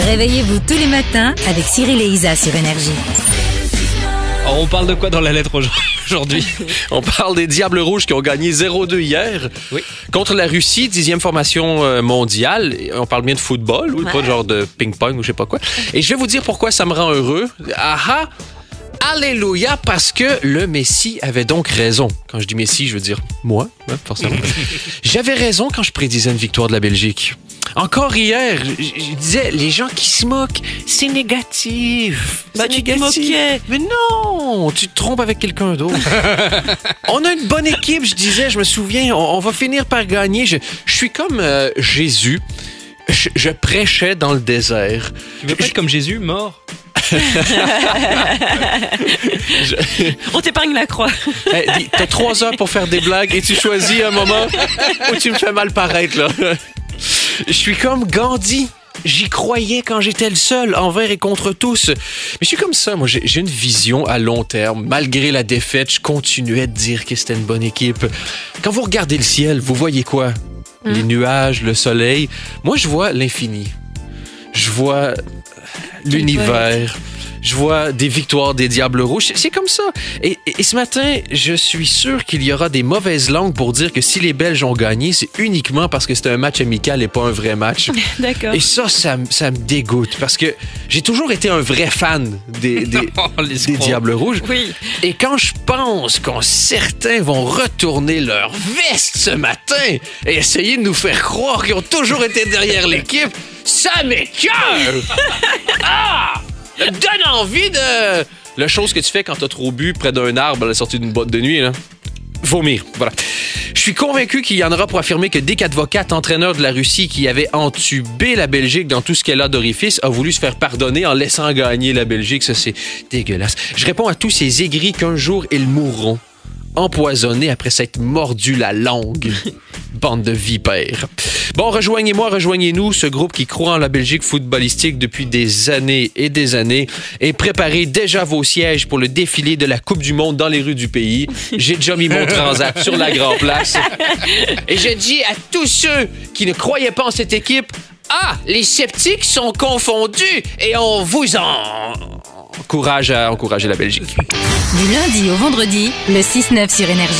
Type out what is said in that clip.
Réveillez-vous tous les matins avec Cyril et Isa sur Énergie. Alors, on parle de quoi dans la lettre aujourd'hui? On parle des Diables Rouges qui ont gagné 0-2 hier contre la Russie, 10e formation mondiale. Et on parle bien de football, pas de genre de ping-pong ou je sais pas quoi. Et je vais vous dire pourquoi ça me rend heureux. Aha! Alléluia, parce que le Messie avait donc raison. Quand je dis Messie, je veux dire moi, forcément. J'avais raison quand je prédisais une victoire de la Belgique. Encore hier, je disais, les gens qui se moquent, c'est négatif. Bah, tu te moquais. Mais non, tu te trompes avec quelqu'un d'autre. On a une bonne équipe, je disais, je me souviens, on va finir par gagner. Je suis comme Jésus. Je prêchais dans le désert. Tu veux pas être comme Jésus, mort? On t'épargne la croix. Hey, t'as 3 heures pour faire des blagues et tu choisis un moment où tu me fais mal paraître, là. Je suis comme Gandhi. J'y croyais quand j'étais le seul, envers et contre tous. Mais je suis comme ça, moi, j'ai une vision à long terme. Malgré la défaite, je continuais de dire que c'était une bonne équipe. Quand vous regardez le ciel, vous voyez quoi? Les nuages, le soleil. Moi, je vois l'infini. Je vois l'univers. Je vois des victoires des Diables Rouges. C'est comme ça. Et ce matin, je suis sûr qu'il y aura des mauvaises langues pour dire que si les Belges ont gagné, c'est uniquement parce que c'était un match amical et pas un vrai match. D'accord. Et ça me dégoûte parce que j'ai toujours été un vrai fan des Diables Rouges. Oui. Et quand je pense que certains vont retourner leur veste ce matin et essayer de nous faire croire qu'ils ont toujours été derrière l'équipe, ça m'écoeure! Ah! Ça me donne envie de... La chose que tu fais quand t'as trop bu près d'un arbre à la sortie d'une boîte de nuit, là. Vomir, voilà. Je suis convaincu qu'il y en aura pour affirmer que Dick Advocat, entraîneur de la Russie qui avait entubé la Belgique dans tout ce qu'elle a d'orifice, a voulu se faire pardonner en laissant gagner la Belgique. Ça, c'est dégueulasse. Je réponds à tous ces aigris qu'un jour, ils mourront. Empoisonnés après s'être mordu la langue. Bande de vipères. Bon, rejoignez-moi, rejoignez-nous, ce groupe qui croit en la Belgique footballistique depuis des années et des années et préparez déjà vos sièges pour le défilé de la Coupe du Monde dans les rues du pays. J'ai déjà mis mon transat sur la Grand Place. Et je dis à tous ceux qui ne croyaient pas en cette équipe, ah, les sceptiques sont confondus et on vous encourage à encourager la Belgique. Du lundi au vendredi, le 6-9 sur Énergie.